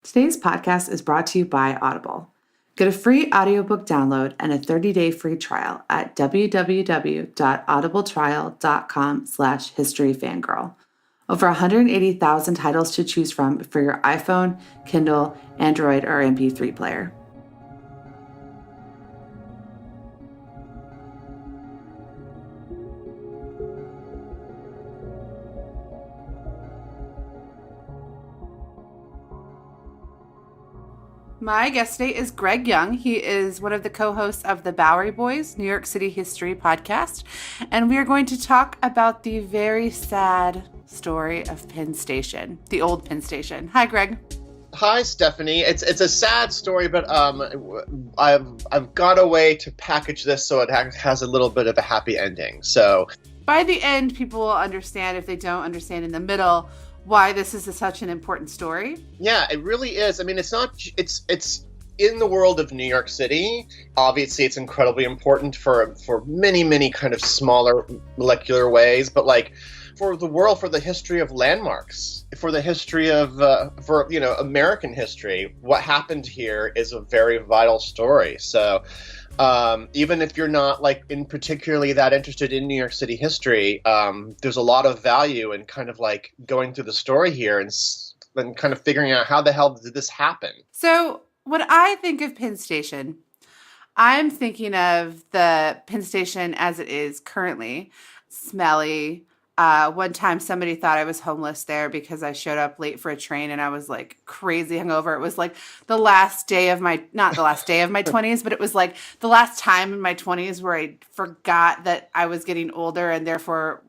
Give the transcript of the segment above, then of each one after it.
Today's podcast is brought to you by Audible. Get a free audiobook download and a 30-day free trial at www.audibletrial.com/historyfangirl. Over 180,000 titles to choose from for your iPhone, Kindle, Android, or MP3 player. My guest today is Greg Young. He is one of the co-hosts of the Bowery Boys, New York City History podcast. And we are going to talk about the very sad story of Penn Station, the old Penn Station. Hi, Greg. Hi, Stephanie. It's a sad story, but I've got a way to package this so it has a little bit of a happy ending. So by the end, people will understand, if they don't understand in the middle, why this is such an important story. Yeah, it really is. I mean, it's in the world of New York City. Obviously, it's incredibly important for many kind of smaller molecular ways, but like for the world, for the history of landmarks, for the history of American history, what happened here is a very vital story. So even if you're not like in particularly that interested in New York City history, there's a lot of value in kind of like going through the story here and kind of figuring out how the hell did this happen. So when I think of Penn Station, I'm thinking of the Penn Station as it is currently, smelly. One time somebody thought I was homeless there because I showed up late for a train and I was like crazy hungover. It was like not the last day of my 20s, but it was like the last time in my 20s where I forgot that I was getting older and therefore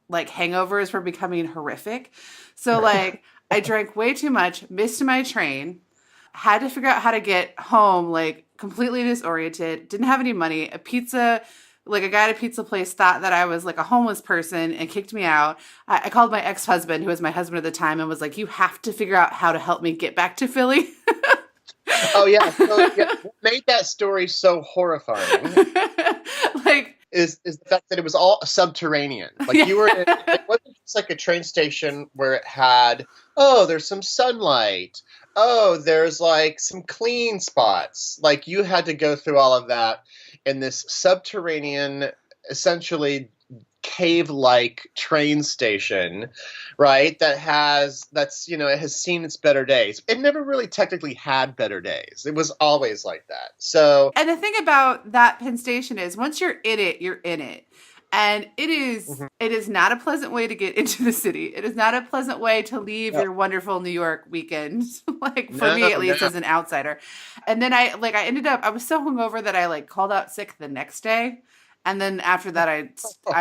like hangovers were becoming horrific. So like I drank way too much, missed my train, had to figure out how to get home, like completely disoriented, didn't have any money. Like a guy at a pizza place thought that I was like a homeless person and kicked me out. I called my ex-husband, who was my husband at the time, and was like, you have to figure out how to help me get back to Philly. Oh, yeah. So, yeah. What made that story so horrifying is the fact that it was all subterranean. Like you were in, it wasn't just like a train station where it had, there's some sunlight. There's like some clean spots. Like you had to go through all of that in this subterranean, essentially cave-like train station, right? It has seen its better days. It never really technically had better days. It was always like that. So, and the thing about that Penn Station is once you're in it, you're in it. And it is not a pleasant way to get into the city. It is not a pleasant way to leave your wonderful New York weekend. Like for me, at least as an outsider. And then I was so hungover that I like called out sick the next day. And then after that, I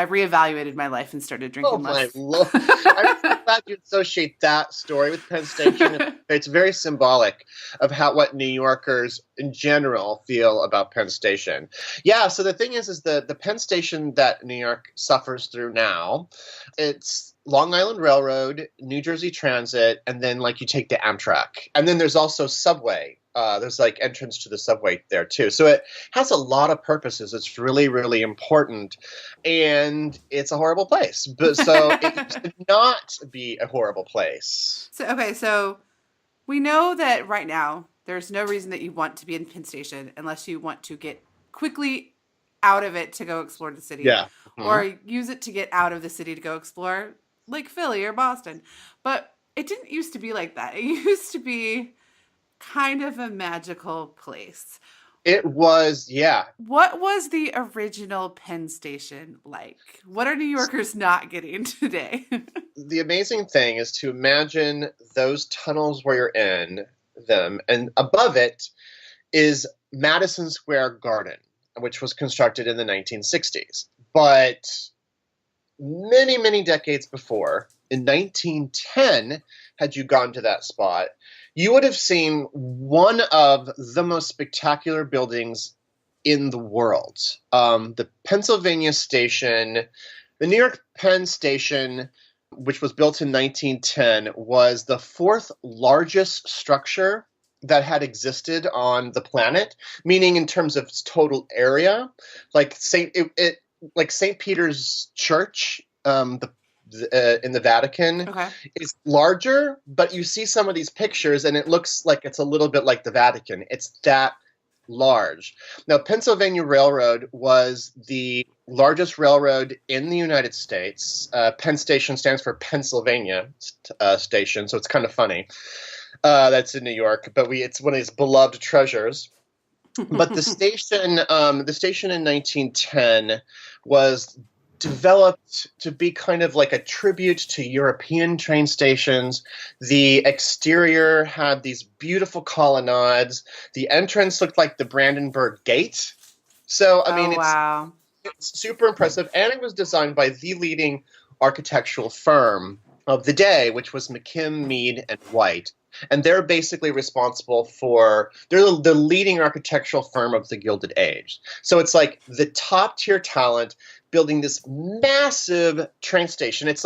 reevaluated my life and started drinking less. Oh, my Lord. I'm so glad you associate that story with Penn Station. It's very symbolic of what New Yorkers in general feel about Penn Station. Yeah, so the thing is the Penn Station that New York suffers through now, it's Long Island Railroad, New Jersey Transit, and then like you take the Amtrak. And then there's also subway. There's like entrance to the subway there too. So it has a lot of purposes. It's really, really important. And it's a horrible place. But so it should not be a horrible place. So we know that right now there's no reason that you want to be in Penn Station unless you want to get quickly out of it to go explore the city. Yeah. Mm-hmm. Or use it to get out of the city to go explore like Philly or Boston. But it didn't used to be like that. It used to be kind of a magical place. It was, yeah. What was the original Penn Station like? What are New Yorkers not getting today? The amazing thing is to imagine those tunnels where you're in them, and above it is Madison Square Garden, which was constructed in the 1960s. But many, many decades before, in 1910, had you gone to that spot, you would have seen one of the most spectacular buildings in the world. The Pennsylvania Station, the New York Penn Station, which was built in 1910, was the fourth largest structure that had existed on the planet, meaning in terms of its total area. Like St. Peter's Church, the in the Vatican Okay. is larger, but you see some of these pictures and it looks like it's a little bit like the Vatican. It's that large. Now, Pennsylvania Railroad was the largest railroad in the United States. Penn Station stands for Pennsylvania Station, so it's kind of funny. That's in New York, but it's one of these beloved treasures. But the station in 1910 was developed to be kind of like a tribute to European train stations. The exterior had these beautiful colonnades. The entrance looked like the Brandenburg Gate. So, I Oh, mean, wow. it's super impressive. And it was designed by the leading architectural firm of the day, which was McKim, Mead, and White. And they're basically responsible they're the leading architectural firm of the Gilded Age. So it's like the top tier talent building this massive train station. It's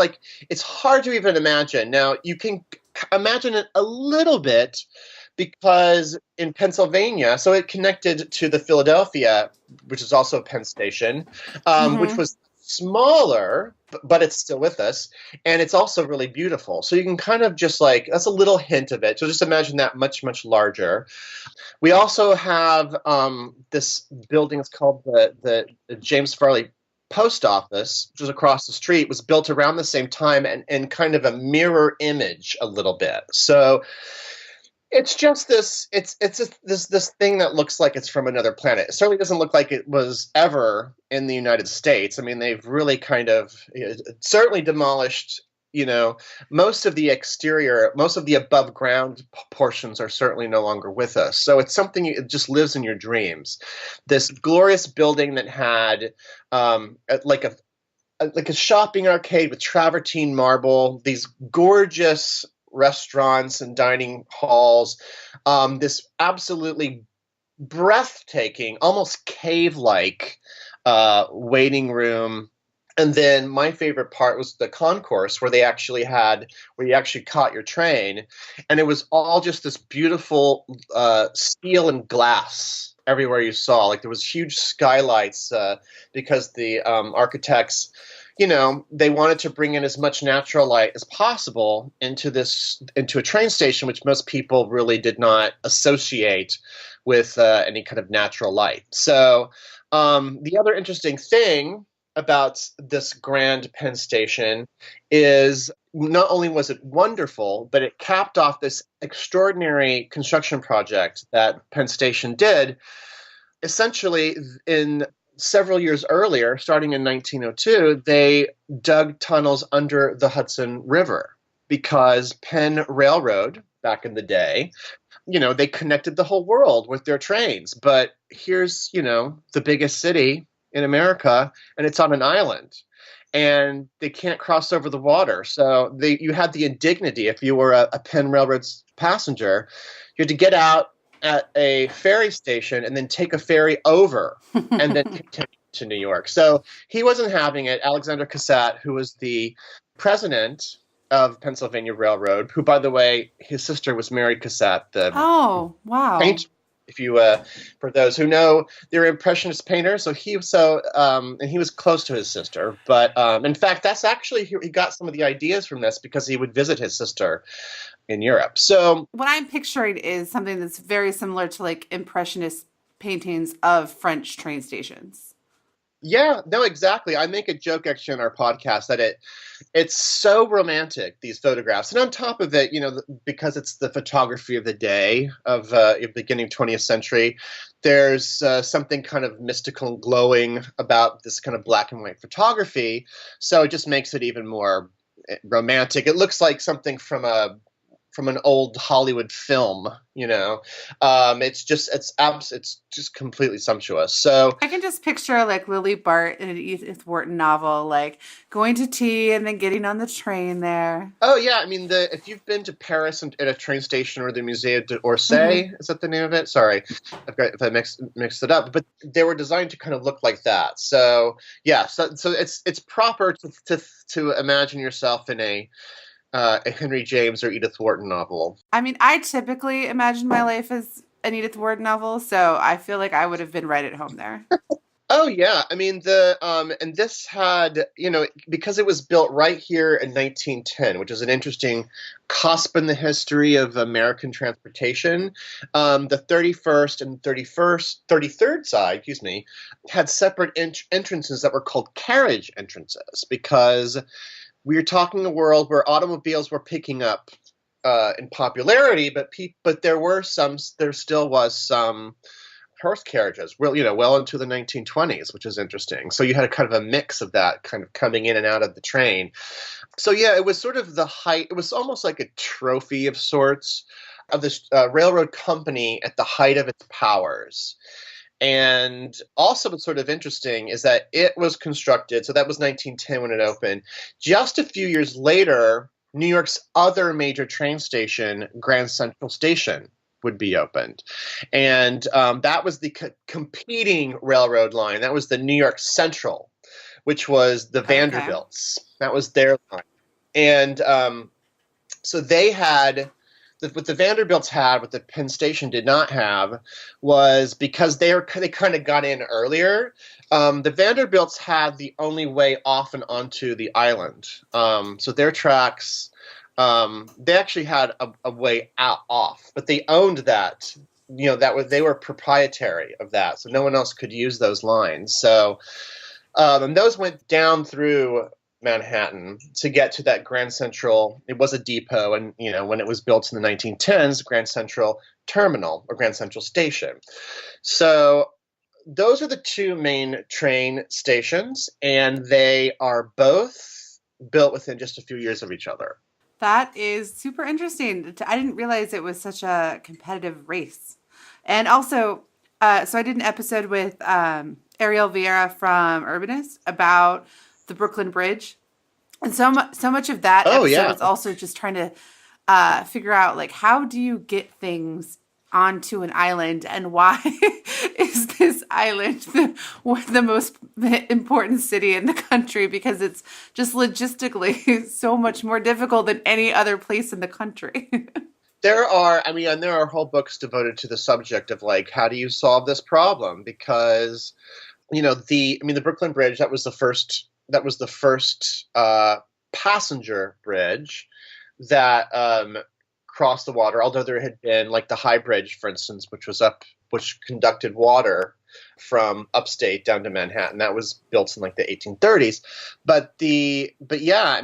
hard to even imagine. Now, you can imagine it a little bit because in Pennsylvania, so it connected to the Philadelphia, which is also Penn Station, which Hmm. was smaller, but it's still with us, and it's also really beautiful. So you can kind of just that's a little hint of it. So just imagine that much, much larger. We also have this building. It's called the James Farley Post Office, which was across the street, was built around the same time and kind of a mirror image a little bit. So it's just it's just this thing that looks like it's from another planet. It certainly doesn't look like it was ever in the United States. I mean, they've really kind of certainly demolished, most of the exterior, most of the above ground portions are certainly no longer with us. So it's something it just lives in your dreams. This glorious building that had like a shopping arcade with travertine marble, these gorgeous restaurants and dining halls, this absolutely breathtaking, almost cave-like waiting room. And then my favorite part was the concourse where you actually caught your train. And it was all just this beautiful steel and glass everywhere you saw. Like there was huge skylights because the architects, they wanted to bring in as much natural light as possible into a train station, which most people really did not associate with any kind of natural light. So the other interesting thing about this grand Penn Station is not only was it wonderful, but it capped off this extraordinary construction project that Penn Station did. Essentially, in several years earlier, starting in 1902, they dug tunnels under the Hudson River because Penn Railroad, back in the day, they connected the whole world with their trains. But here's, the biggest city in America, and it's on an island. And they can't cross over the water. So you had the indignity, if you were a Penn Railroad's passenger, you had to get out at a ferry station and then take a ferry over and then continue to New York. So he wasn't having it. Alexander Cassatt, who was the president of Pennsylvania Railroad, who, by the way, his sister was Mary Cassatt, the Oh, wow. painter. If you, for those who know, they're impressionist painters. And he was close to his sister. But in fact, that's actually he got some of the ideas from this because he would visit his sister in Europe. So What I'm picturing is something that's very similar to like impressionist paintings of French train stations. yeah, no, exactly. I make a joke actually on our podcast that it's so romantic, these photographs, and on top of it, because it's the photography of the day of beginning 20th century, there's something kind of mystical and glowing about this kind of black and white photography. So it just makes it even more romantic. It looks like something from an old Hollywood film, it's just completely sumptuous. So I can just picture like Lily Bart in an Edith Wharton novel, like going to tea and then getting on the train there. oh yeah, I mean if you've been to Paris and at a train station or the Musée Hmm. d'Orsay, is that the name of it? Sorry, if I mixed it up, but they were designed to kind of look like that. So yeah, so it's proper to imagine yourself in a Henry James or Edith Wharton novel. I mean, I typically imagine my life as an Edith Wharton novel, so I feel like I would have been right at home there. Oh yeah, I mean the and this had, because it was built right here in 1910, which is an interesting cusp in the history of American transportation. The 31st and 33rd side, excuse me, had separate entrances that were called carriage entrances because we are talking a world where automobiles were picking up in popularity, but there still was some horse carriages, well into the 1920s, which is interesting. So you had a kind of a mix of that kind of coming in and out of the train. So yeah, it was sort of the height. It was almost like a trophy of sorts of this railroad company at the height of its powers. And also, what's sort of interesting is that it was constructed. So that was 1910 when it opened. Just a few years later, New York's other major train station, Grand Central Station, would be opened. And that was the competing railroad line. That was the New York Central, which was the Okay. Vanderbilts. That was their line. And so they had what the Vanderbilts had, what the Penn Station did not have, was because they kind of got in earlier. The Vanderbilts had the only way off and onto the island. So their tracks, they actually had a way out off, but they owned that. They were proprietary of that, so no one else could use those lines. So and those went down through Manhattan to get to that Grand Central. It was a depot, and when it was built in the 1910s, Grand Central Terminal or Grand Central Station. So those are the two main train stations, and they are both built within just a few years of each other. That is super interesting. I didn't realize it was such a competitive race. And also, so I did an episode with Ariel Vieira from Urbanist about the Brooklyn Bridge. And so much of that Oh episode yeah, is also just trying to figure out like how do you get things onto an island and why is this island the most important city in the country because it's just logistically so much more difficult than any other place in the country. and there are whole books devoted to the subject of like how do you solve this problem because the Brooklyn Bridge, that was the first passenger bridge that crossed the water. Although there had been like the High Bridge, for instance, which conducted water from upstate down to Manhattan. That was built in like the 1830s. But yeah,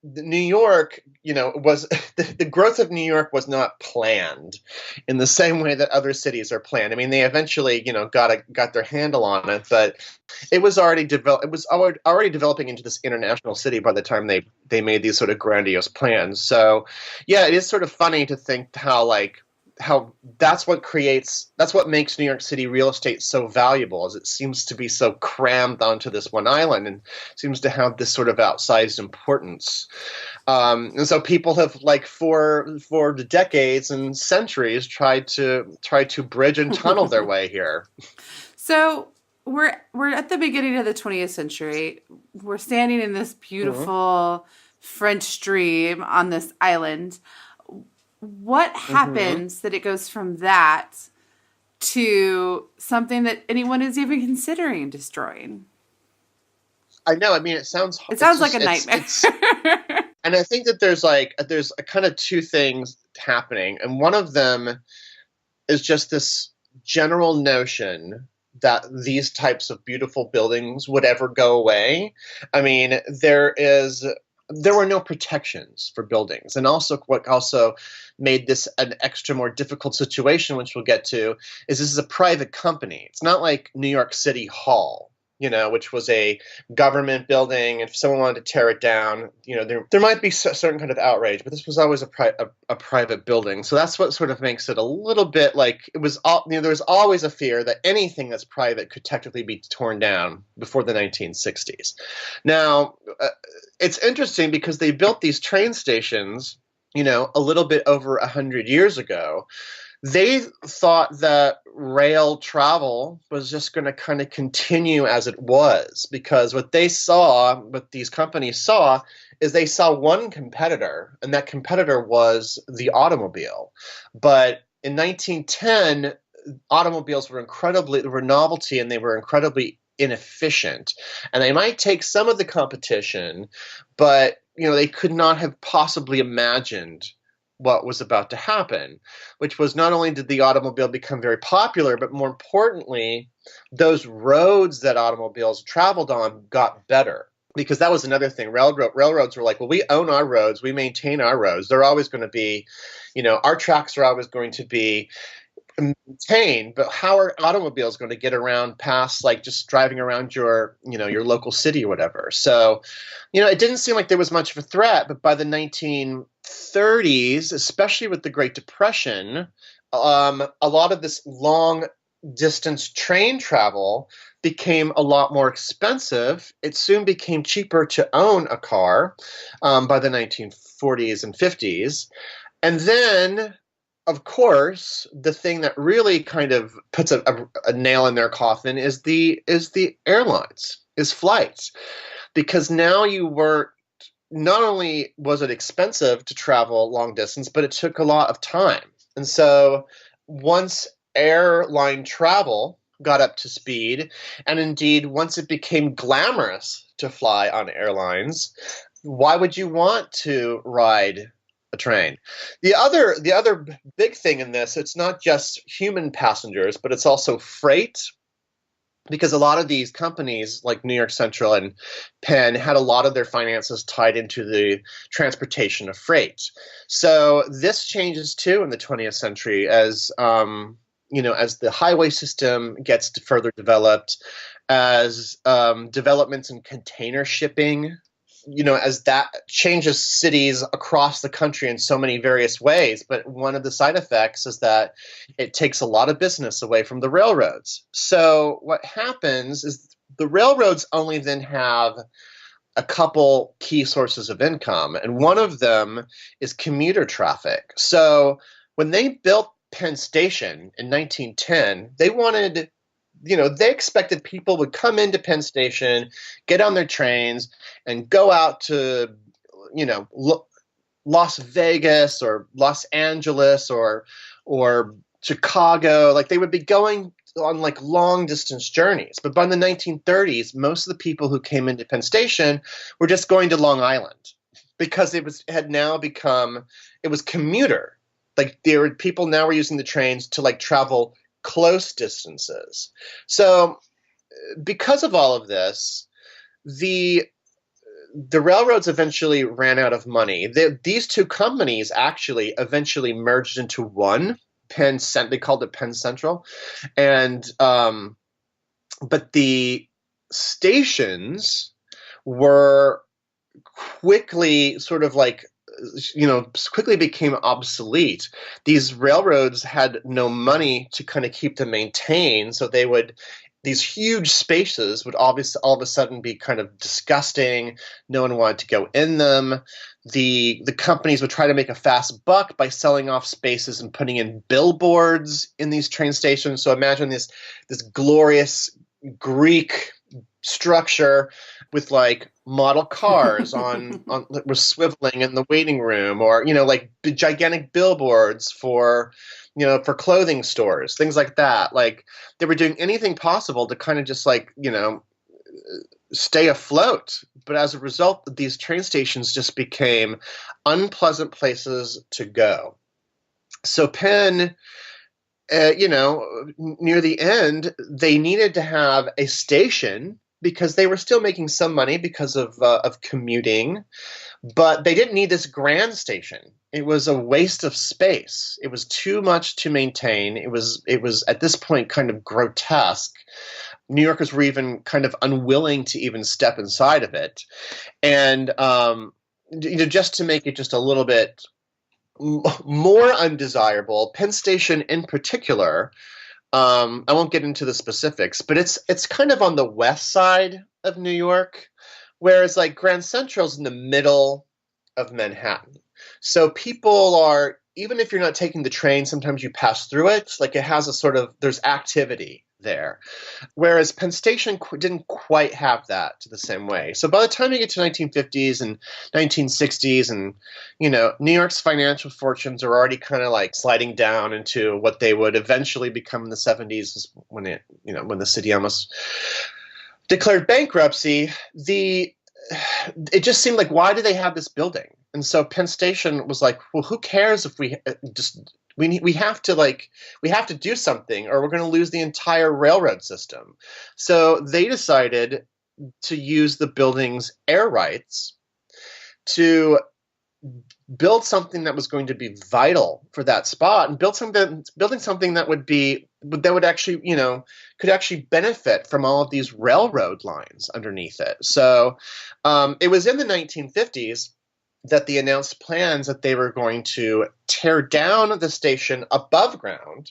New York, was the growth of New York was not planned in the same way that other cities are planned. I mean, they eventually, got their handle on it, but it was already already developing into this international city by the time they made these sort of grandiose plans. So, yeah, it is sort of funny to think how that's what makes New York City real estate so valuable, as it seems to be so crammed onto this one island and seems to have this sort of outsized importance. And so people have like for decades and centuries tried to bridge and tunnel their way here. So we're at the beginning of the 20th century. We're standing in this Mhm. beautiful French stream on this island. What Mhm. happens that it goes from that to something that anyone is even considering destroying? I know. I mean, it sounds. It It's sounds like a just. nightmare. It's. And I think that there's a kind of two things happening, and one of them is just this general notion that these types of beautiful buildings would ever go away. I mean, there were no protections for buildings, and also what also made this an extra more difficult situation, which we'll get to, is this is a private company. It's not like New York City Hall. Which was a government building. If someone wanted to tear it down, there might be a certain kind of outrage, but this was always a private building. So that's what sort of makes it a little bit like it was. There was always a fear that anything that's private could technically be torn down before the 1960s. Now, it's interesting because they built these train stations, a little bit over 100 years ago. They thought that rail travel was just going to kind of continue as it was because what these companies saw, is they saw one competitor, and that competitor was the automobile. But in 1910, automobiles were novelty, and they were incredibly inefficient. And they might take some of the competition, but they could not have possibly imagined what was about to happen, which was not only did the automobile become very popular, but more importantly, those roads that automobiles traveled on got better. Because that was another thing. Railroads were like, well, we own our roads, we maintain our roads. They're always going to be, our tracks are always going to be maintained, but how are automobiles going to get around past like just driving around your local city or whatever? So, it didn't seem like there was much of a threat, but by the 1930s, especially with the Great Depression, a lot of this long distance train travel became a lot more expensive. It soon became cheaper to own a car by the 1940s and 50s. And then, of course, the thing that really kind of puts a nail in their coffin is the airlines, is flights. Because now not only was it expensive to travel long distance, but it took a lot of time. And so once airline travel got up to speed, and indeed once it became glamorous to fly on airlines, why would you want to ride a train? The other big thing in this, it's not just human passengers, but it's also freight, because a lot of these companies like New York Central and Penn had a lot of their finances tied into the transportation of freight. So this changes too in the 20th century as as the highway system gets further developed, as developments in container shipping, as that changes cities across the country in so many various ways. But one of the side effects is that it takes a lot of business away from the railroads. So what happens is the railroads only then have a couple key sources of income, and one of them is commuter traffic. So when they built Penn Station in 1910, they wanted they expected people would come into Penn Station, get on their trains, and go out to, Las Vegas or Los Angeles or Chicago. Like they would be going on like long distance journeys. But by the 1930s, most of the people who came into Penn Station were just going to Long Island, because it was commuter. Like people now were using the trains to like travel close distances. So because of all of this, the railroads eventually ran out of money. These two companies actually eventually merged into one. They called it Penn Central. And but the stations were quickly sort of like quickly became obsolete. These railroads had no money to kind of keep them maintained, so these huge spaces would obviously all of a sudden be kind of disgusting. No one wanted to go in them. The companies would try to make a fast buck by selling off spaces and putting in billboards in these train stations. So imagine this glorious Greek structure with like model cars with swiveling in the waiting room, or like gigantic billboards for clothing stores, things like that. Like they were doing anything possible to kind of just like stay afloat. But as a result, these train stations just became unpleasant places to go. So Penn, near the end, they needed to have a station because they were still making some money because of commuting, but they didn't need this grand station. It was a waste of space. It was too much to maintain. It was at this point kind of grotesque. New Yorkers were even kind of unwilling to even step inside of it, and just to make it just a little bit more undesirable, Penn Station in particular. I won't get into the specifics, but it's kind of on the west side of New York, whereas like Grand Central's in the middle of Manhattan. So people are, even if you're not taking the train, sometimes you pass through it. Like it has there's activity there. Whereas Penn Station didn't quite have that the same way. So by the time you get to 1950s and 1960s, and New York's financial fortunes are already kind of like sliding down into what they would eventually become in the 70s, when the city almost declared bankruptcy, the it just seemed like, why do they have this building? And so Penn Station was like, well, who cares if we just we have to we have to do something, or we're going to lose the entire railroad system. So they decided to use the building's air rights to build something that was going to be vital for that spot, and building something that would actually, could actually benefit from all of these railroad lines underneath it. So it was in the 1950s that they announced plans that they were going to tear down the station above ground,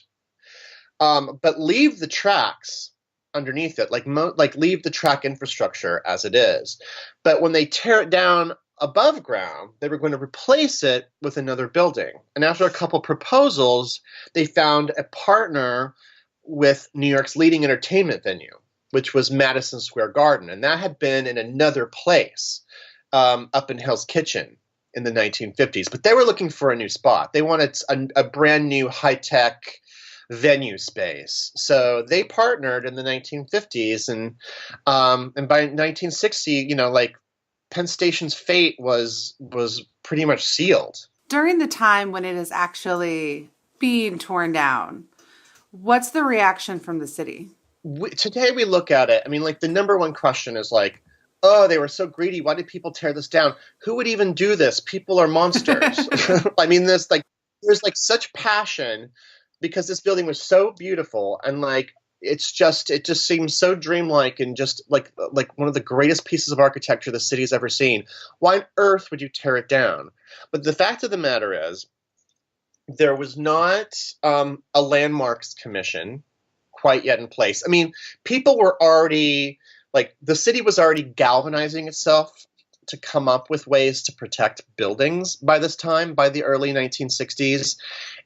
but leave the tracks underneath it, like leave the track infrastructure as it is. But when they tear it down above ground, they were going to replace it with another building. And after a couple proposals, they found a partner with New York's leading entertainment venue, which was Madison Square Garden. And that had been in another place, up in Hell's Kitchen in the 1950s. But they were looking for a new spot. They wanted a brand new high-tech venue space. So they partnered in the 1950s. And by 1960, Penn Station's fate was pretty much sealed. During the time when it is actually being torn down, what's the reaction from the city? Today we look at it, the number one question is oh, they were so greedy. Why did people tear this down? Who would even do this? People are monsters. There's such passion because this building was so beautiful, and it just seems so dreamlike, and just like one of the greatest pieces of architecture the city's ever seen. Why on earth would you tear it down? But the fact of the matter is, there was not a landmarks commission quite yet in place. People were already, the city was already galvanizing itself to come up with ways to protect buildings by this time, by the early 1960s.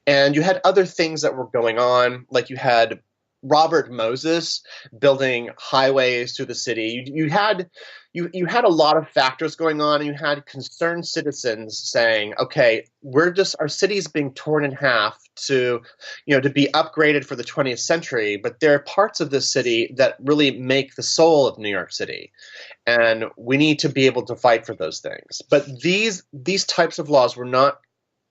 And you had other things that were going on, like you had Robert Moses building highways through the city. You had a lot of factors going on, and you had concerned citizens saying, okay, our city's being torn in half to be upgraded for the 20th century, but there are parts of this city that really make the soul of New York City, and we need to be able to fight for those things. But these types of laws were not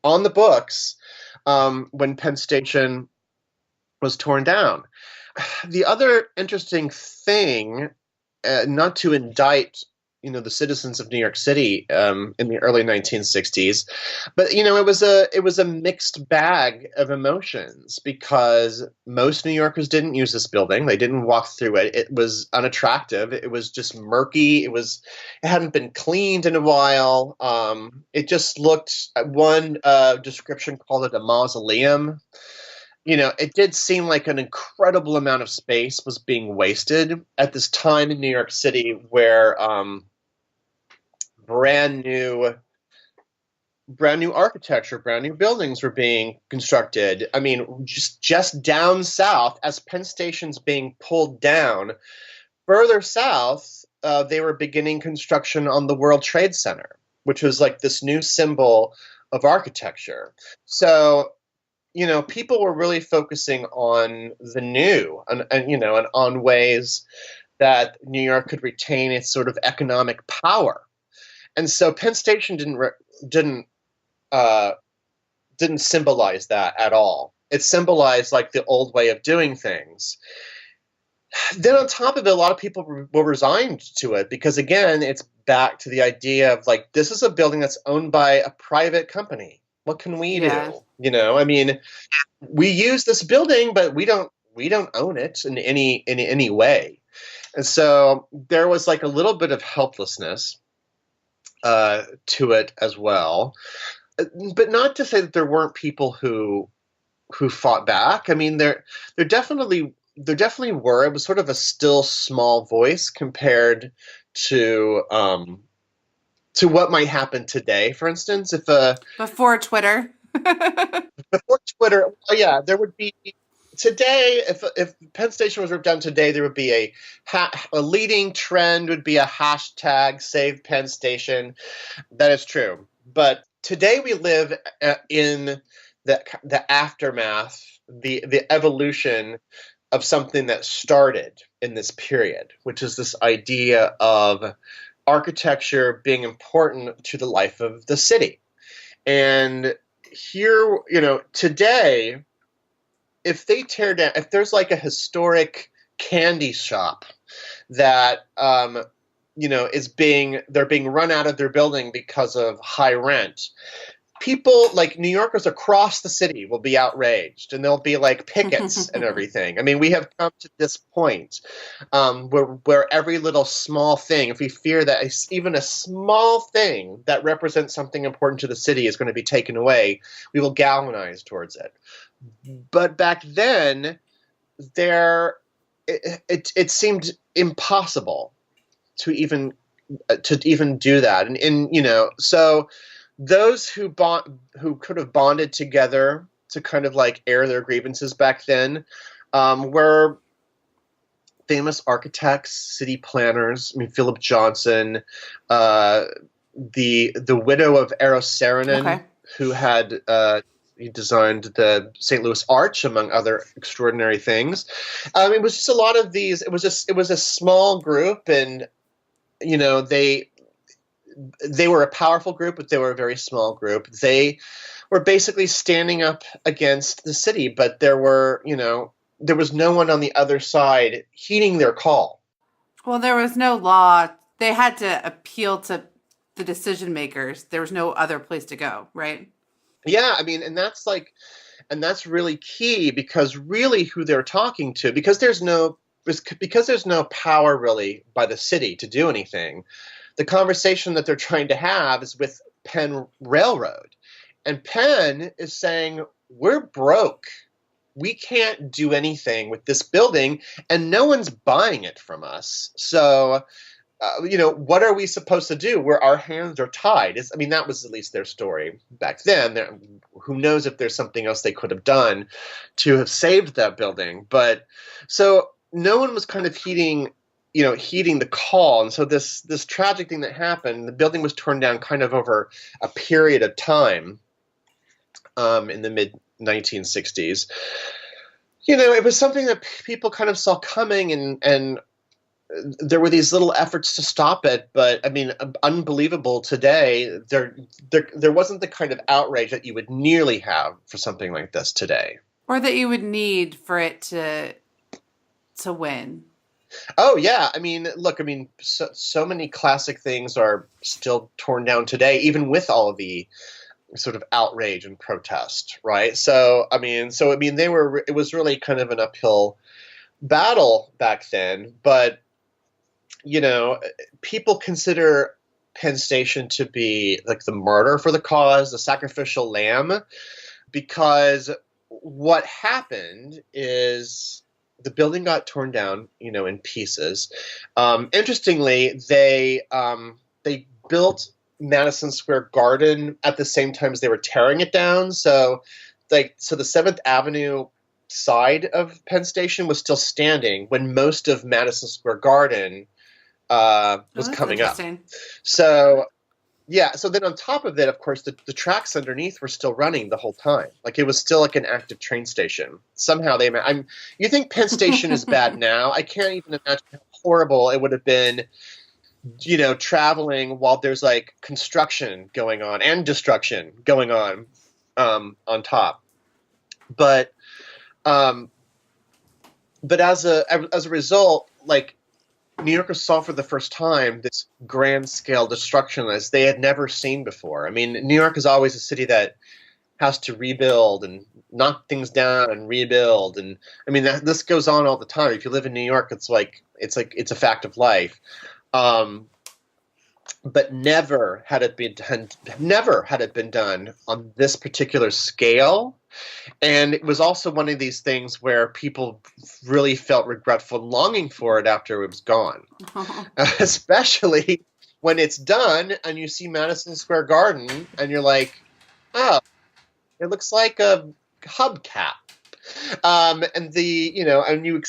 on the books when Penn Station was torn down. The other interesting thing, not to indict, the citizens of New York City in the early 1960s, but it was a mixed bag of emotions, because most New Yorkers didn't use this building. They didn't walk through it. It was unattractive. It was just murky. It hadn't been cleaned in a while. It just looked. One description called it a mausoleum. It did seem like an incredible amount of space was being wasted at this time in New York City, where brand new architecture, brand new buildings were being constructed. Just down south, as Penn Station's being pulled down, further south, they were beginning construction on the World Trade Center, which was this new symbol of architecture. So people were really focusing on the new, and on ways that New York could retain its sort of economic power. And so Penn Station didn't symbolize that at all. It symbolized the old way of doing things. Then on top of it, a lot of people were resigned to it, because again, it's back to the idea of this is a building that's owned by a private company. What can we do? We use this building, but we don't own it in any way. And so there was a little bit of helplessness to it as well. But not to say that there weren't people who fought back. There definitely were. It was sort of a still small voice compared to what might happen today. For instance, if before Twitter. Before Twitter, there would be today. If Penn Station was ripped down today, there would be a leading trend would be a hashtag Save Penn Station. That is true. But today we live in the aftermath, the evolution of something that started in this period, which is this idea of architecture being important to the life of the city. And here, today, if they tear down, if there's like a historic candy shop that, they're being run out of their building because of high rent, people like New Yorkers across the city will be outraged, and there'll be like pickets and everything. I mean, we have come to this point where every little small thing, if we fear that even a small thing that represents something important to the city is going to be taken away, we will galvanize towards it. But back then, it seemed impossible to even do that, and so those who could have bonded together to kind of like air their grievances back then were famous architects, city planners. I mean, Philip Johnson, the widow of Eros Saarinen, Okay. who had he designed the St. Louis Arch, among other extraordinary things. It was just a lot of these. It was a small group, and they were a powerful group, but they were a very small group. They were basically standing up against the city, but there was no one on the other side heeding their call. Well, there was no law. They had to appeal to the decision makers. There was no other place to go, right? Yeah, I mean, and that's really key, because really who they're talking to, because there's no power really by the city to do anything. The conversation that they're trying to have is with Penn Railroad. And Penn is saying, we're broke. We can't do anything with this building, and no one's buying it from us. So, what are we supposed to do? Our hands are tied. That was at least their story back then. Who knows if there's something else they could have done to have saved that building. But so no one was kind of heeding the call. And so this tragic thing that happened, the building was torn down kind of over a period of time in the mid-1960s. It was something that people kind of saw coming, and there were these little efforts to stop it. But, unbelievable today, there wasn't the kind of outrage that you would nearly have for something like this today. Or that you would need for it to win. Oh, yeah. Look, so many classic things are still torn down today, even with all of the sort of outrage and protest, right? So, it was really kind of an uphill battle back then. But, people consider Penn Station to be like the martyr for the cause, the sacrificial lamb, because what happened is the building got torn down, in pieces. Interestingly, they built Madison Square Garden at the same time as they were tearing it down. So the 7th Avenue side of Penn Station was still standing when most of Madison Square Garden was coming up. So yeah, so then on top of it, of course, the tracks underneath were still running the whole time. Like, it was still like an active train station. Somehow you think Penn Station is bad now? I can't even imagine how horrible it would have been, traveling while there's like construction going on and destruction going on top. But as a result, like, New Yorkers saw for the first time this grand scale destruction as they had never seen before. New York is always a city that has to rebuild and knock things down and rebuild, and this goes on all the time. If you live in New York, it's a fact of life. But never had it been done on this particular scale. And it was also one of these things where people really felt regretful and longing for it after it was gone. Especially when it's done and you see Madison Square Garden and you're like, oh, it looks like a hubcap. And you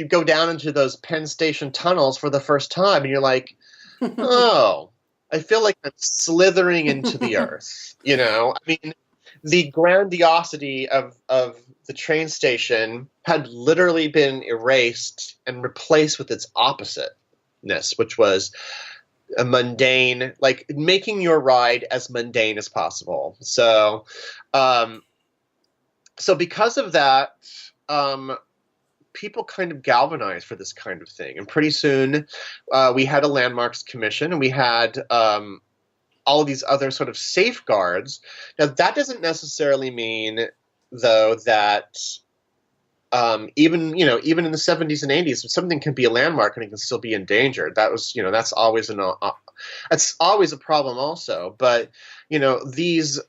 go down into those Penn Station tunnels for the first time and you're like, oh, I feel like I'm slithering into the earth. the grandiosity of the train station had literally been erased and replaced with its oppositeness, which was a mundane, like making your ride as mundane as possible. Um, so because of that, people kind of galvanized for this kind of thing, and pretty soon we had a landmarks commission, and we had all of these other sort of safeguards. Now, that doesn't necessarily mean, though, that even in the 70s and 80s, something can be a landmark and it can still be endangered. That's always that's always a problem, also. But these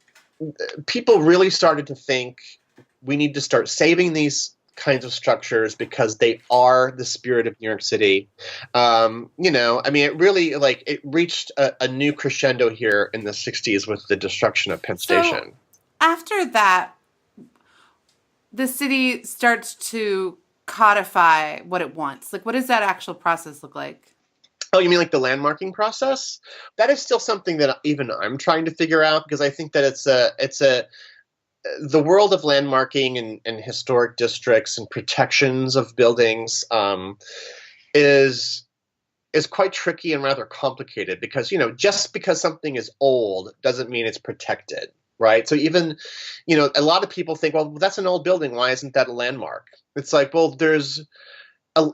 people really started to think we need to start saving these kinds of structures because they are the spirit of New York City. I mean, it really it reached a new crescendo here in the 60s with the destruction of Penn Station. After that, the city starts to codify what it wants. Like, what does that actual process look like? Oh, you mean like the landmarking process? That is still something that even I'm trying to figure out, because I think that the world of landmarking and historic districts and protections of buildings is quite tricky and rather complicated, because just because something is old doesn't mean it's protected, right? So even a lot of people think, well, that's an old building, why isn't that a landmark? It's like, well,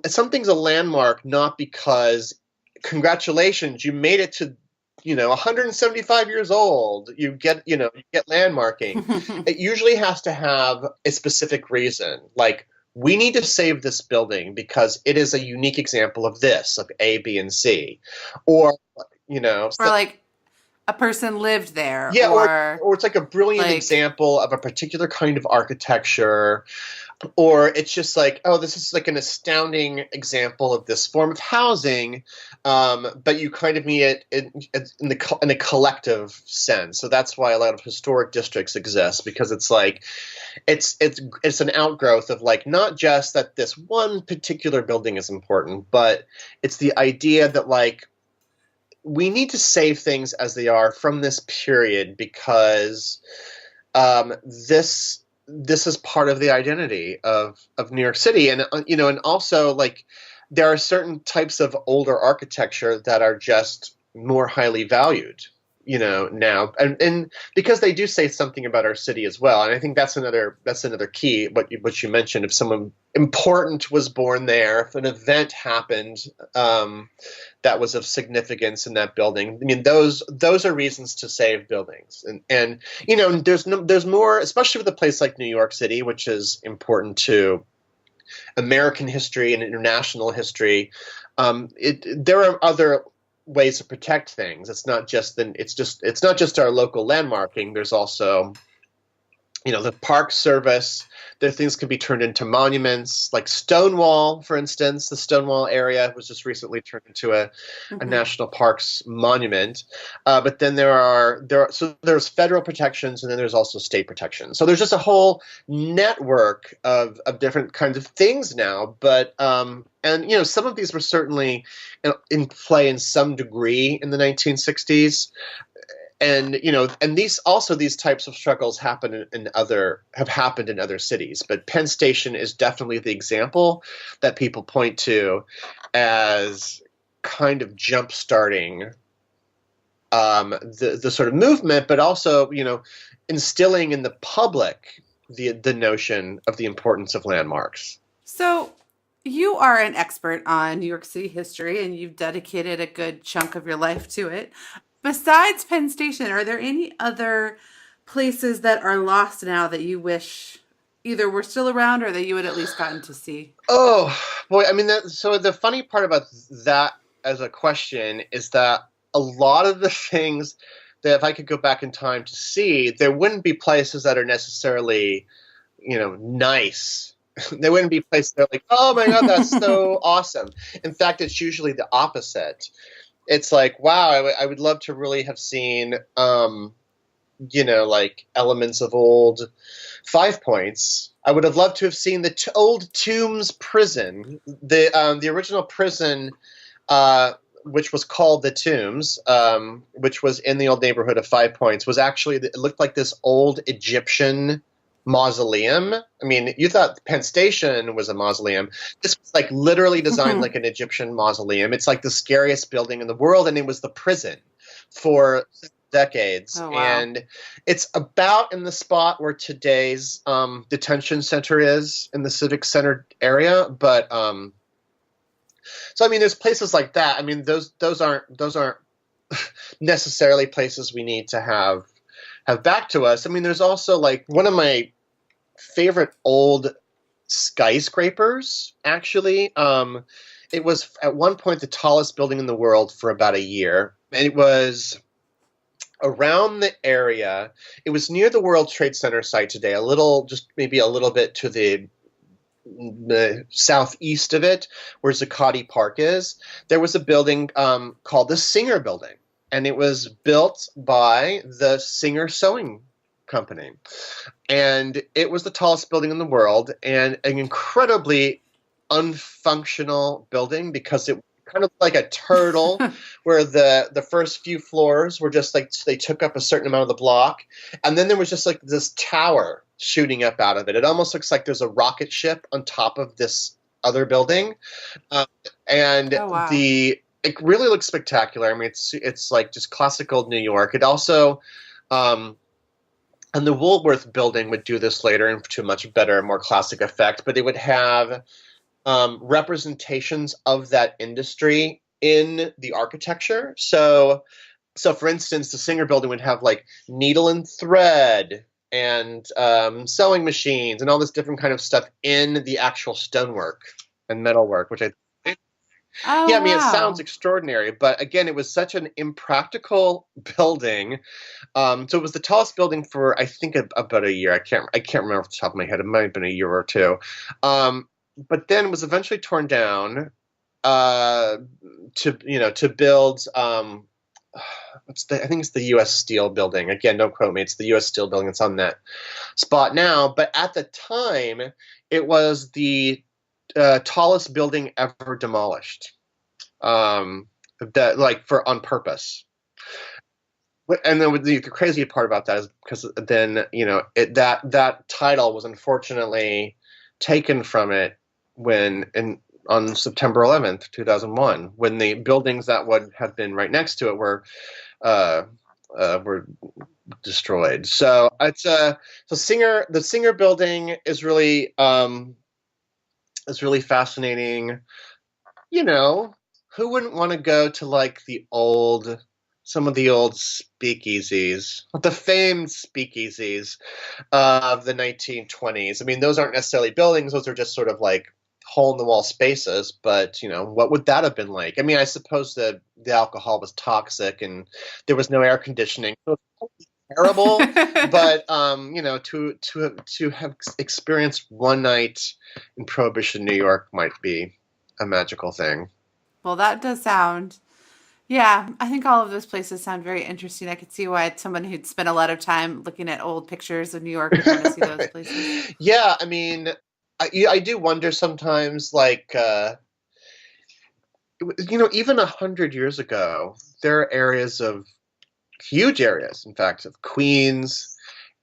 something's a landmark not because congratulations, you made it to 175 years old, you get landmarking. It usually has to have a specific reason, like we need to save this building because it is a unique example of this, of A, B, and C, or or like a person lived there, yeah, or it's like a brilliant example of a particular kind of architecture. Or it's just like, oh, this is like an astounding example of this form of housing, but you kind of mean it in a collective sense. So that's why a lot of historic districts exist, because it's like it's an outgrowth of like not just that this one particular building is important, but it's the idea that like we need to save things as they are from this period because this is part of the identity of New York City. And and also like there are certain types of older architecture that are just more highly valued now, and because they do say something about our city as well. And I think that's another key, what you mentioned. If someone important was born there, if an event happened that was of significance in that building, I mean, those are reasons to save buildings. And there's more, especially with a place like New York City, which is important to American history and international history. There are other ways to protect things. It's not just our local landmarking. There's also the Park Service. There things can be turned into monuments, like Stonewall, for instance. The Stonewall area was just recently turned into a national parks monument. But then there's federal protections, and then there's also state protections. So there's just a whole network of different kinds of things now. But and some of these were certainly in play in some degree in the 1960s. And and these types of struggles have happened in other cities, but Penn Station is definitely the example that people point to as kind of jump starting the sort of movement, but also instilling in the public the notion of the importance of landmarks. So you are an expert on New York City history, and you've dedicated a good chunk of your life to it. Besides Penn Station, are there any other places that are lost now that you wish either were still around or that you had at least gotten to see? Oh, boy. I mean, so the funny part about that as a question is that a lot of the things that if I could go back in time to see, there wouldn't be places that are necessarily, nice. There wouldn't be places that are like, oh my God, that's so awesome. In fact, it's usually the opposite. It's like, wow, I would love to really have seen, like elements of old Five Points. I would have loved to have seen the old Tombs prison, the original prison which was called the Tombs, which was in the old neighborhood of Five Points, was actually, it looked like this old Egyptian mausoleum. I mean, you thought Penn Station was a mausoleum. This was like literally designed like an Egyptian mausoleum. It's like the scariest building in the world, and it was the prison for decades. Oh, wow. And it's about in the spot where today's detention center is in the Civic Center area. But so I mean, there's places like that. I mean, those aren't necessarily places we need to have back to us. I mean, there's also like one of my favorite old skyscrapers, actually. It was at one point the tallest building in the world for about a year. And it was around the area. It was near the World Trade Center site today, just maybe a little bit to the southeast of it, where Zuccotti Park is. There was a building called the Singer Building. And it was built by the Singer Sewing Company. And it was the tallest building in the world, and an incredibly unfunctional building because it kind of like a turtle where the first few floors were just like, they took up a certain amount of the block. And then there was just like this tower shooting up out of it. It almost looks like there's a rocket ship on top of this other building. And Oh, wow. it really looks spectacular. I mean, it's like just classic old New York. It also, and the Woolworth building would do this later and to a much better, more classic effect, but it would have representations of that industry in the architecture. So for instance, the Singer building would have like needle and thread and sewing machines and all this different kind of stuff in the actual stonework and metalwork, which Oh, yeah, I mean, it wow. sounds extraordinary, but again, it was such an impractical building. So it was the tallest building for, I think, about a year. I can't remember off the top of my head. It might have been a year or two. But then it was eventually torn down to build. I think it's the U.S. Steel building. Again, don't quote me. It's the U.S. Steel building. It's on that spot now. But at the time, it was the tallest building ever demolished, on purpose. And then the crazy part about that is because then that title was unfortunately taken from it on September 11th, 2001, when the buildings that would have been right next to it were destroyed. So it's the Singer building is really fascinating. Who wouldn't want to go to like some of the old speakeasies, the famed speakeasies of the 1920s? I mean, those aren't necessarily buildings; those are just sort of like hole-in-the-wall spaces. But what would that have been like? I mean, I suppose the alcohol was toxic and there was no air conditioning. So it's terrible, but to have experienced one night in Prohibition New York might be a magical thing. Well, that does sound. Yeah, I think all of those places sound very interesting. I could see why someone who'd spent a lot of time looking at old pictures of New York would want to see those places. Yeah, I mean, I do wonder sometimes, like, even 100 years ago, there are huge areas, in fact, of Queens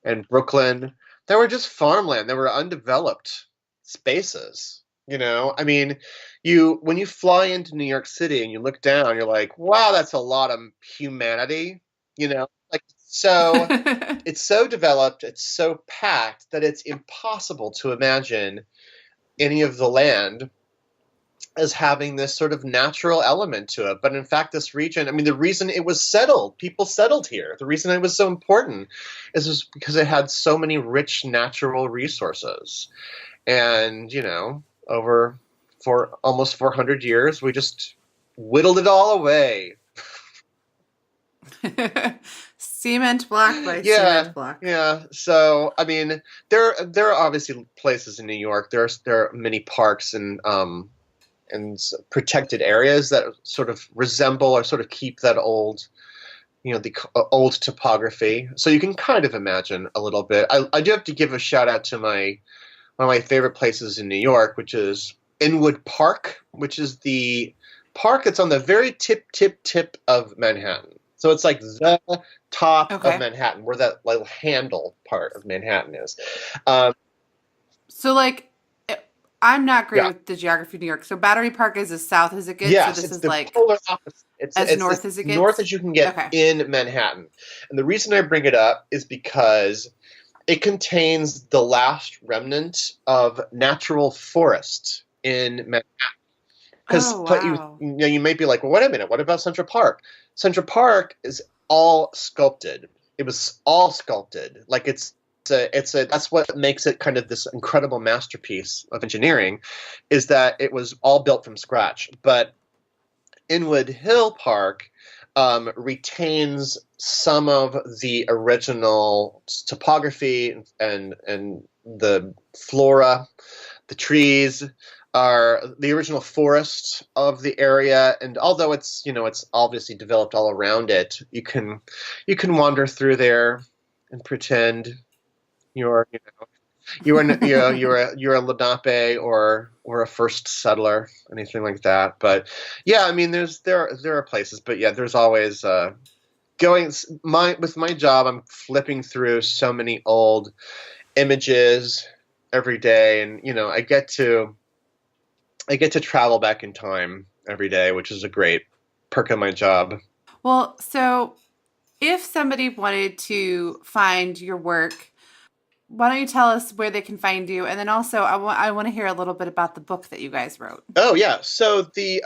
and Brooklyn that were just farmland. They were undeveloped spaces. I mean, when you fly into New York City and you look down, you're like, wow, that's a lot of humanity. Like, so it's so developed, it's so packed that it's impossible to imagine any of the land as having this sort of natural element to it. But in fact, this region, I mean, the reason it was settled, people settled here, the reason it was so important is because it had so many rich natural resources. And, for almost 400 years, we just whittled it all away. Cement block by cement block. Yeah. So, I mean, there are obviously places in New York. There are many parks and protected areas that sort of resemble or sort of keep that old, the old topography. So you can kind of imagine a little bit. I do have to give a shout out to one of my favorite places in New York, which is Inwood Park, which is the park that's on the very tip of Manhattan. So it's like the top of Okay. Manhattan, where that little handle part of Manhattan is. Um, So like I'm not great yeah. with the geography of New York. So Battery Park is as south as it gets. So Yes, this it's is the like polar opposite. as It's north as as it north gets. as you can get Okay. in Manhattan. And the reason I bring it up is because it contains the last remnant of natural forest in Manhattan. Because Oh but wow. you might be like, well, wait a minute, what about Central Park? Central Park is all sculpted. It was all sculpted. Like it's a that's what makes it kind of this incredible masterpiece of engineering, is that it was all built from scratch. But Inwood Hill Park retains some of the original topography and the flora, the trees are the original forest of the area. And although it's obviously developed all around it, you can wander through there and pretend you're you're a Lenape or a first settler, anything like that. But yeah, I mean, there are places, but yeah, there's always going my with my job. I'm flipping through so many old images every day, and I get to travel back in time every day, which is a great perk of my job. Well, so if somebody wanted to find your work, why don't you tell us where they can find you? And then also, I want to hear a little bit about the book that you guys wrote. Oh yeah, so the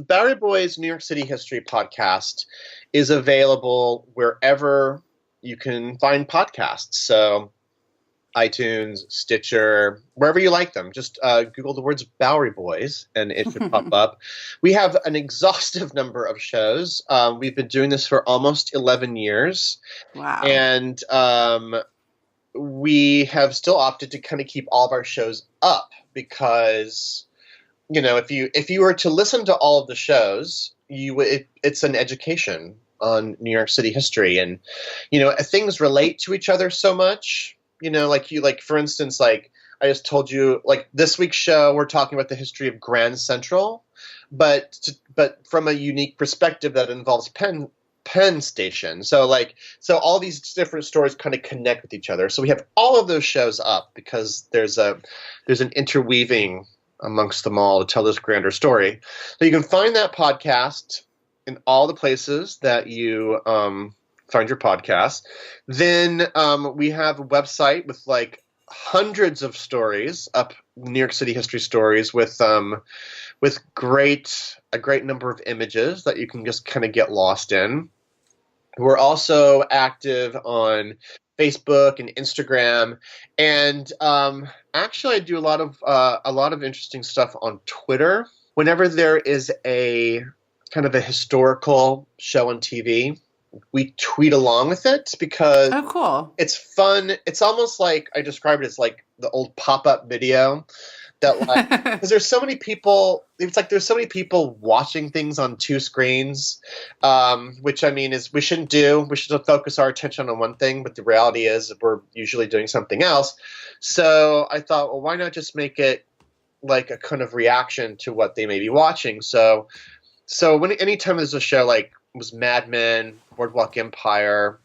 Bowery Boys New York City History podcast is available wherever you can find podcasts. So iTunes, Stitcher, wherever you like them. Just Google the words Bowery Boys and it should pop up. We have an exhaustive number of shows. We've been doing this for almost 11 years. Wow. And we have still opted to kind of keep all of our shows up because if you were to listen to all of the shows, it's an education on New York City history, and things relate to each other so much. Like for instance, like I just told you, like this week's show, we're talking about the history of Grand Central, but from a unique perspective that involves Penn Station. So all these different stories kind of connect with each other. So we have all of those shows up because there's an interweaving amongst them all to tell this grander story. So you can find that podcast in all the places that you find your podcast. Then we have a website with like hundreds of stories up, New York City history stories with a great number of images that you can just kind of get lost in. We're also active on Facebook and Instagram, and actually, I do a lot of interesting stuff on Twitter. Whenever there is a kind of a historical show on TV, we tweet along with it because Oh, cool. it's fun. It's almost like I describe it as like the old pop-up video that like because there's so many people. It's like there's so many people watching things on two screens, which I mean is we shouldn't do. We should focus our attention on one thing, but the reality is we're usually doing something else. So I thought, well, why not just make it like a kind of reaction to what they may be watching? So anytime there's a show like was Mad Men, Boardwalk Empire,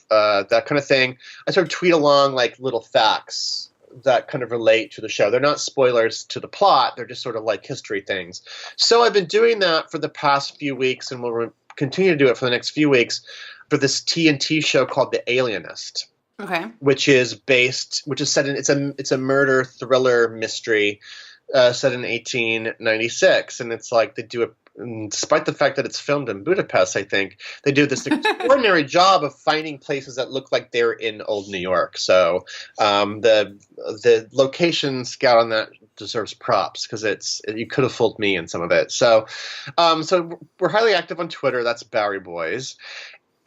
that kind of thing, I sort of tweet along like little facts that kind of relate to the show. They're not spoilers to the plot. They're just sort of like history things. So I've been doing that for the past few weeks, and we'll continue to do it for the next few weeks for this TNT show called The Alienist, Okay. which is set in it's a murder thriller mystery set in 1896, and it's like they do a despite the fact that it's filmed in Budapest, I think they do this extraordinary job of finding places that look like they're in old New York. So the location scout on that deserves props because you could have fooled me in some of it. So we're highly active on Twitter. That's Bowery Boys.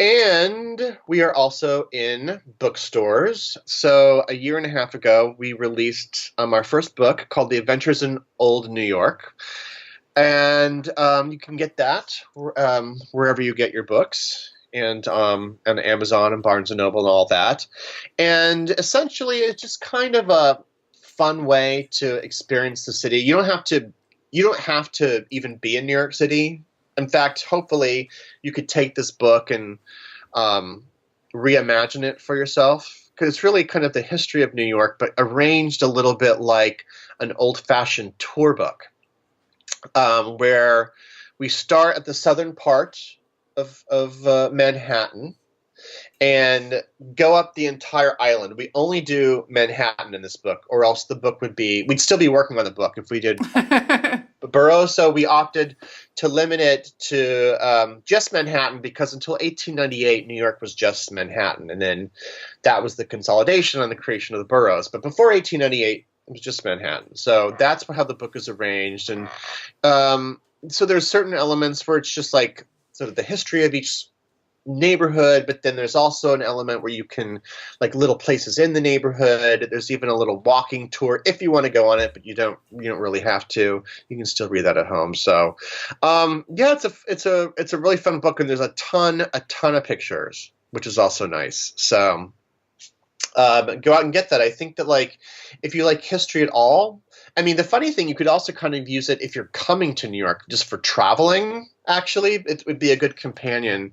And we are also in bookstores. So a year and a half ago, we released our first book called The Adventures in Old New York. And you can get that wherever you get your books, and Amazon and Barnes & Noble and all that. And essentially, it's just kind of a fun way to experience the city. You don't have to you don't have to even be in New York City. In fact, hopefully you could take this book and reimagine it for yourself, because it's really kind of the history of New York, but arranged a little bit like an old-fashioned tour book, where we start at the southern part of Manhattan and go up the entire island. We only do Manhattan in this book, or else the book we'd still be working on the book if we did boroughs. So we opted to limit it to just Manhattan, because until 1898, New York was just Manhattan. And then that was the consolidation and the creation of the boroughs. But before 1898, it was just Manhattan. So that's how the book is arranged. And so there's certain elements where it's just like sort of the history of each neighborhood, but then there's also an element where you can, like, little places in the neighborhood. There's even a little walking tour if you want to go on it, but you don't really have to. You can still read that at home. So yeah, it's a really fun book, and there's a ton of pictures, which is also nice. So go out and get that. I think that, like, if you like history at all, I mean, the funny thing, you could also kind of use it if you're coming to New York just for traveling. Actually, it would be a good companion,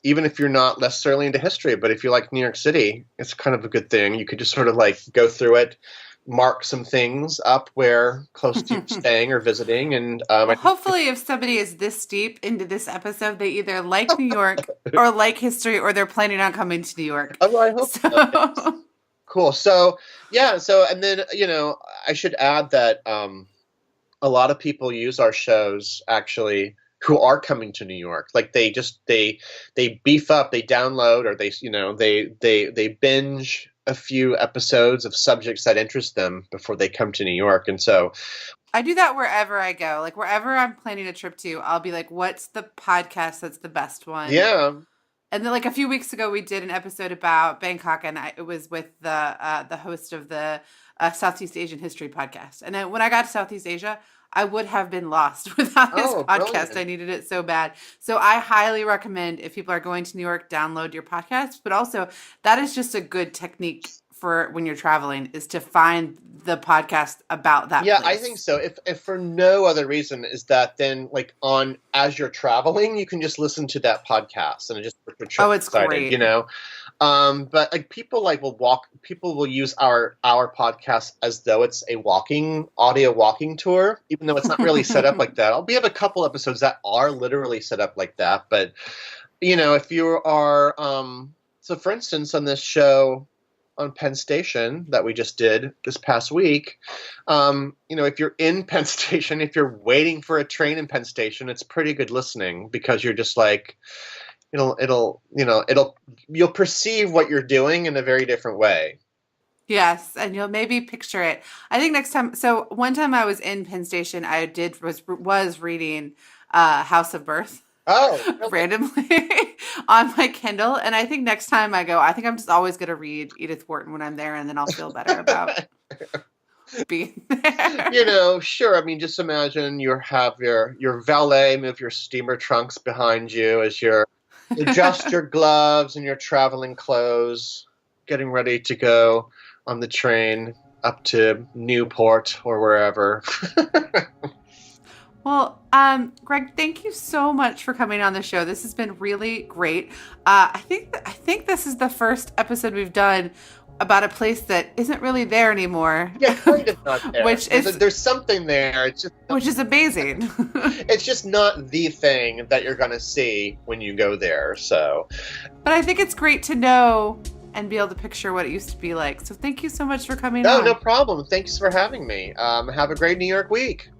even if you're not necessarily into history. But if you like New York City, it's kind of a good thing. You could just sort of like go through it, mark some things up where close to staying or visiting. And hopefully, if somebody is this deep into this episode, they either like New York or like history, or they're planning on coming to New York. Oh, I hope so. Cool. So yeah. So, and then, I should add that a lot of people use our shows actually who are coming to New York. Like they beef up, they download, or they binge a few episodes of subjects that interest them before they come to New York. And so I do that wherever I go. Like wherever I'm planning a trip to, I'll be like, what's the podcast that's the best one? Yeah. And then, like, a few weeks ago, we did an episode about Bangkok, and it was with the host of the Southeast Asian History podcast. And then when I got to Southeast Asia, I would have been lost without his podcast. Brilliant. I needed it so bad. So I highly recommend, if people are going to New York, download your podcast. But also, that is just a good technique for when you're traveling, is to find the podcast about that place. I think so. If for no other reason, is that then, like, as you're traveling, you can just listen to that podcast and it just it's excited, great. But like people will use our podcast as though it's a audio walking tour, even though it's not really set up like that. We have a couple episodes that are literally set up like that, but if you are so for instance, on this show on Penn Station that we just did this past week, if you're in Penn Station, if you're waiting for a train in Penn Station, it's pretty good listening, because you're just like, you'll perceive what you're doing in a very different way. Yes, and you'll maybe picture it. I think next time. So one time I was in Penn Station, I was reading House of Birth. Oh, okay. Randomly on my Kindle, and I think next time I go, I think I'm just always going to read Edith Wharton when I'm there, and then I'll feel better about being there. Sure. I mean, just imagine you have your valet move your steamer trunks behind you as you adjust your gloves and your traveling clothes, getting ready to go on the train up to Newport or wherever. Well, Greg, thank you so much for coming on the show. This has been really great. I think this is the first episode we've done about a place that isn't really there anymore. Yeah, kind of not there. There's something there. Which is amazing. It's just not the thing that you're going to see when you go there. So, but I think it's great to know and be able to picture what it used to be like. So thank you so much for coming on. No problem. Thanks for having me. Have a great New York week.